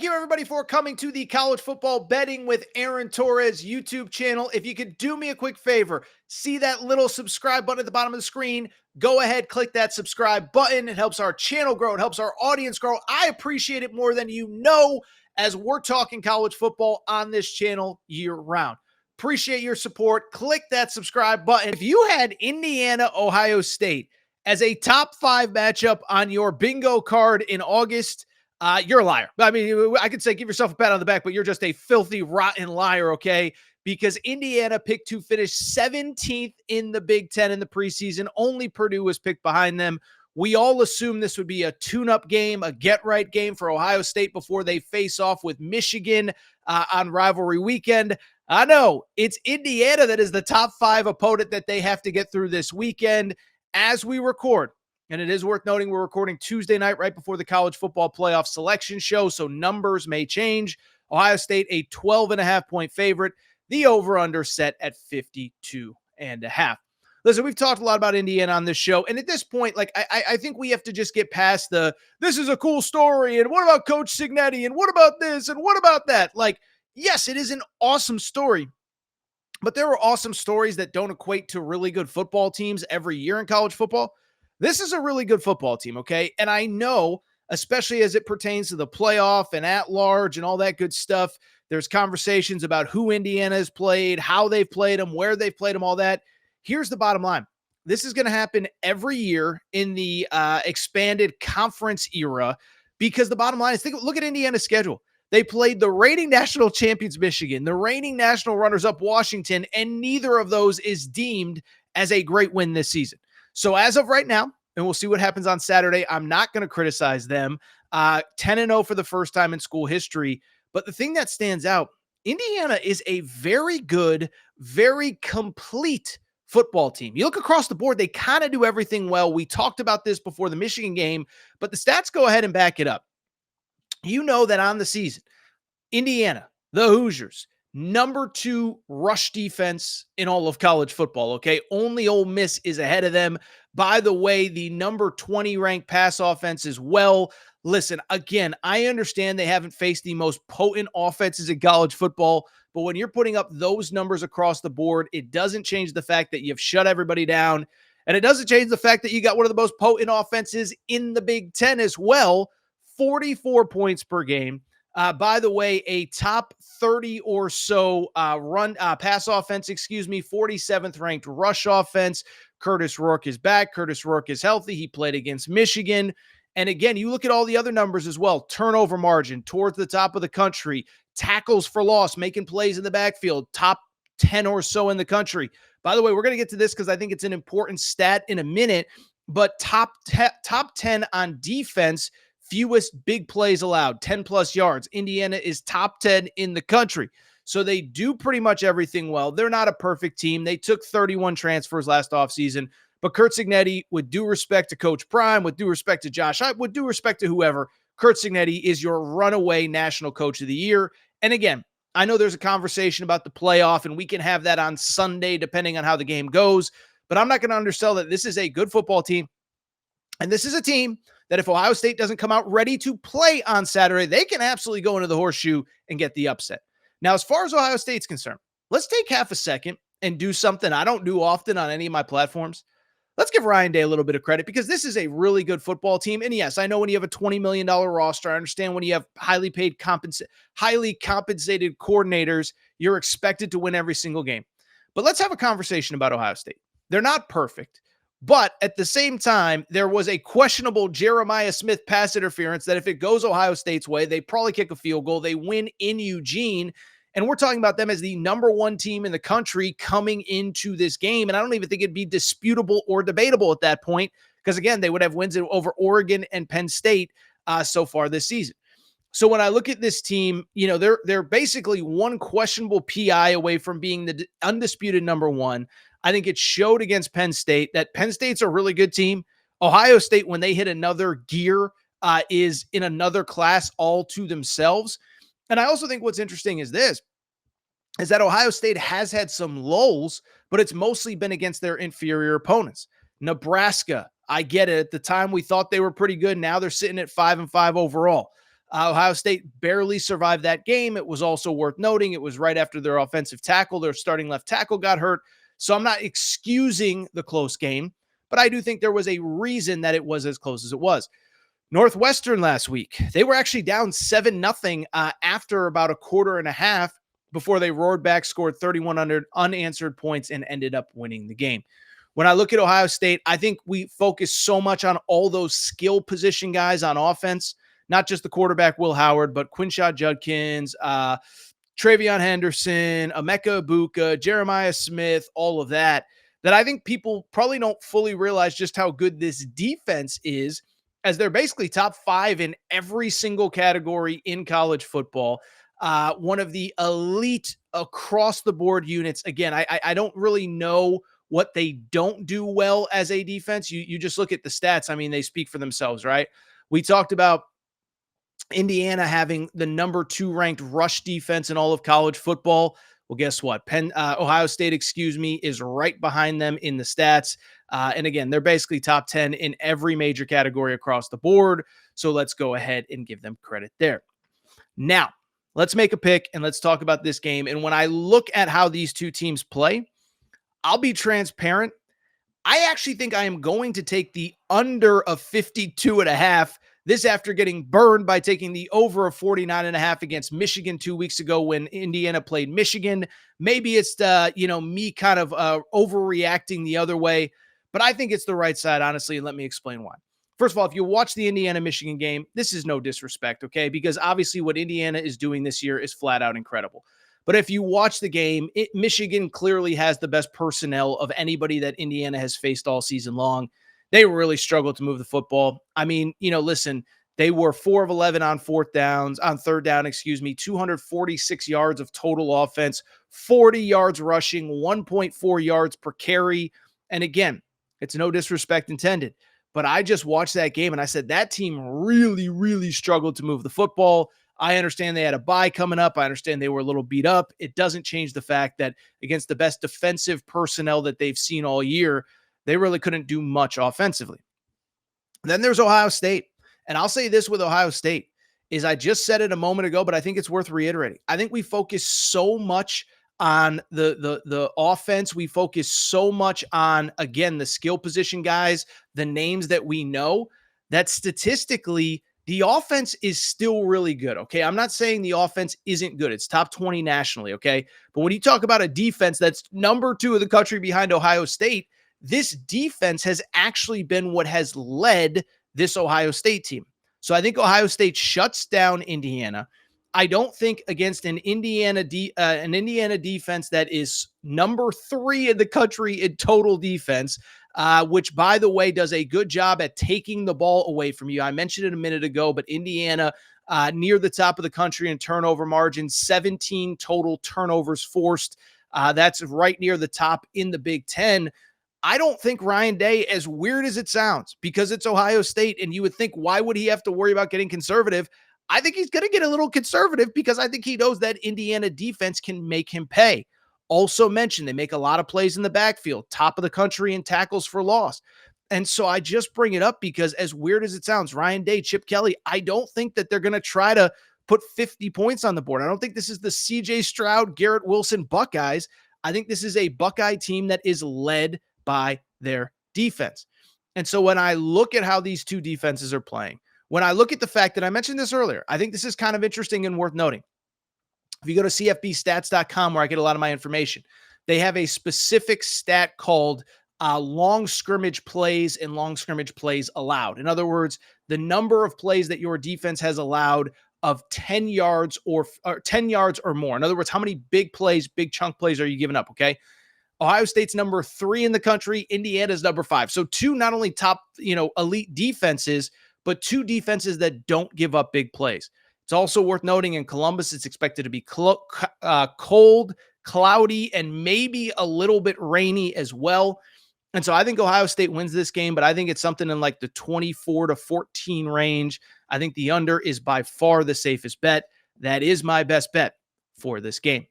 you, everybody, for coming to the College Football Betting with Aaron Torres YouTube channel. If you could do me a quick favor, see that little subscribe button at the bottom of the screen. Go ahead, click that subscribe button. It helps our channel grow. It helps our audience grow. I appreciate it more than you know, as we're talking college football on this channel year round. Appreciate your support. Click that subscribe button. If you had Indiana, Ohio State as a top 5 matchup on your bingo card in August, you're a liar. I mean, I could say give yourself a pat on the back, but you're just a filthy, rotten liar, okay? Because Indiana picked to finish 17th in the Big Ten in the preseason. Only Purdue was picked behind them. We all assumed this would be a tune-up game, a get-right game for Ohio State before they face off with Michigan on rivalry weekend. I know it's Indiana that is the top 5 opponent that they have to get through this weekend as we record. And it is worth noting we're recording Tuesday night right before the college football playoff selection show, so numbers may change. Ohio State, a 12.5-point favorite. The over-under set at 52.5. Listen, we've talked a lot about Indiana on this show, and at this point, like I think we have to just get past this is a cool story, and what about Coach Cignetti, and what about this, and what about that? Like, yes, it is an awesome story, but there are awesome stories that don't equate to really good football teams every year in college football. This is a really good football team, okay? And I know, especially as it pertains to the playoff and at large and all that good stuff, there's conversations about who Indiana has played, how they've played them, where they've played them, all that. Here's the bottom line. This is going to happen every year in the expanded conference era, because the bottom line is, look at Indiana's schedule. They played the reigning national champions Michigan, the reigning national runners-up Washington, and neither of those is deemed as a great win this season. So as of right now, and we'll see what happens on Saturday, I'm not going to criticize them. 10-0 for the first time in school history. But the thing that stands out, Indiana is a very good, very complete football team. You look across the board, they kind of do everything well. We talked about this before the Michigan game, but the stats go ahead and back it up. You know that on the season, Indiana, the Hoosiers, number 2 rush defense in all of college football, okay? Only Ole Miss is ahead of them. By the way, the number 20 ranked pass offense as well. Listen, again, I understand they haven't faced the most potent offenses in college football, but when you're putting up those numbers across the board, it doesn't change the fact that you've shut everybody down, and it doesn't change the fact that you got one of the most potent offenses in the Big Ten as well, 44 points per game. By the way, a top 30 or so pass offense, 47th ranked rush offense. Curtis Rourke is back. Curtis Rourke is healthy. He played against Michigan. And again, you look at all the other numbers as well. Turnover margin towards the top of the country. Tackles for loss, making plays in the backfield, top 10 or so in the country. By the way, we're going to get to this because I think it's an important stat in a minute, but top 10 on defense. Fewest big plays allowed, 10 plus yards. Indiana is top 10 in the country. So they do pretty much everything well. They're not a perfect team. They took 31 transfers last offseason. But Curt Cignetti, with due respect to Coach Prime, with due respect to Josh, with due respect to whoever, Curt Cignetti is your runaway national coach of the year. And again, I know there's a conversation about the playoff, and we can have that on Sunday depending on how the game goes. But I'm not going to undersell that this is a good football team. And this is a team that if Ohio State doesn't come out ready to play on Saturday, they can absolutely go into the horseshoe and get the upset. Now, as far as Ohio State's concerned, let's take half a second and do something I don't do often on any of my platforms. Let's give Ryan Day a little bit of credit, because this is a really good football team. And yes, I know when you have a $20 million roster, I understand when you have highly compensated coordinators, you're expected to win every single game. But let's have a conversation about Ohio State. They're not perfect. But at the same time, there was a questionable Jeremiah Smith pass interference that if it goes Ohio State's way, they probably kick a field goal. They win in Eugene. And we're talking about them as the number 1 team in the country coming into this game. And I don't even think it'd be disputable or debatable at that point, because, again, they would have wins over Oregon and Penn State so far this season. So when I look at this team, you know, they're basically one questionable PI away from being the undisputed number 1. I think it showed against Penn State that Penn State's a really good team. Ohio State, when they hit another gear, is in another class all to themselves. And I also think what's interesting is that Ohio State has had some lulls, but it's mostly been against their inferior opponents. Nebraska, I get it. At the time, we thought they were pretty good. Now they're sitting at 5-5 overall. Ohio State barely survived that game. It was also worth noting it was right after their offensive tackle, their starting left tackle, got hurt. So I'm not excusing the close game, but I do think there was a reason that it was as close as it was. Northwestern last week, they were actually down 7-0 after about a quarter and a half before they roared back, scored 31 unanswered points, and ended up winning the game. When I look at Ohio State, I think we focus so much on all those skill position guys on offense, not just the quarterback, Will Howard, but Quinshad Judkins, Travion Henderson, Emeka Ibuka, Jeremiah Smith, all of that I think people probably don't fully realize just how good this defense is, as they're basically top 5 in every single category in college football. One of the elite across the board units. Again, I don't really know what they don't do well as a defense. You just look at the stats. I mean, they speak for themselves, right? We talked about Indiana having the number 2 ranked rush defense in all of college football. Well, guess what? Ohio State, is right behind them in the stats. And again, they're basically top 10 in every major category across the board. So let's go ahead and give them credit there. Now, let's make a pick and let's talk about this game. And when I look at how these two teams play, I'll be transparent. I actually think I am going to take the under of 52.5. This after getting burned by taking the over of 49.5 against Michigan 2 weeks ago when Indiana played Michigan. Maybe it's me kind of overreacting the other way, but I think it's the right side, honestly, and let me explain why. First of all, if you watch the Indiana-Michigan game, this is no disrespect, okay? Because obviously what Indiana is doing this year is flat out incredible. But if you watch the game, Michigan clearly has the best personnel of anybody that Indiana has faced all season long. They really struggled to move the football. I mean, listen, they were 4 of 11 on third down, 246 yards of total offense, 40 yards rushing, 1.4 yards per carry. And again, it's no disrespect intended, but I just watched that game and I said that team really, really struggled to move the football. I understand they had a bye coming up. I understand they were a little beat up. It doesn't change the fact that against the best defensive personnel that they've seen all year, they really couldn't do much offensively. Then there's Ohio State. And I'll say this with Ohio State is I just said it a moment ago, but I think it's worth reiterating. I think we focus so much on the offense. We focus so much on, again, the skill position guys, the names that we know, that statistically the offense is still really good. Okay. I'm not saying the offense isn't good. It's top 20 nationally. Okay. But when you talk about a defense that's number 2 of the country behind Ohio State, this defense has actually been what has led this Ohio State team. So I think Ohio State shuts down Indiana. I don't think against an Indiana defense that is number 3 in the country in total defense, which, by the way, does a good job at taking the ball away from you. I mentioned it a minute ago, but Indiana near the top of the country in turnover margin, 17 total turnovers forced. That's right near the top in the Big Ten. I don't think Ryan Day, as weird as it sounds, because it's Ohio State, and you would think, why would he have to worry about getting conservative? I think he's going to get a little conservative because I think he knows that Indiana defense can make him pay. Also mentioned, they make a lot of plays in the backfield, top of the country in tackles for loss. And so I just bring it up because, as weird as it sounds, Ryan Day, Chip Kelly, I don't think that they're going to try to put 50 points on the board. I don't think this is the CJ Stroud, Garrett Wilson Buckeyes. I think this is a Buckeye team that is led by their defense. And so when I look at how these two defenses are playing, when I look at the fact that I mentioned this earlier, I think this is kind of interesting and worth noting. If you go to cfbstats.com, where I get a lot of my information, they have a specific stat called long scrimmage plays and long scrimmage plays allowed. In other words, the number of plays that your defense has allowed of 10 yards or 10 yards or more. In other words, how many big plays, big chunk plays are you giving up? Okay. Ohio State's number 3 in the country. Indiana's number 5. So 2 not only top, elite defenses, but 2 defenses that don't give up big plays. It's also worth noting in Columbus, it's expected to be cold, cloudy, and maybe a little bit rainy as well. And so I think Ohio State wins this game, but I think it's something in like the 24-14 range. I think the under is by far the safest bet. That is my best bet for this game.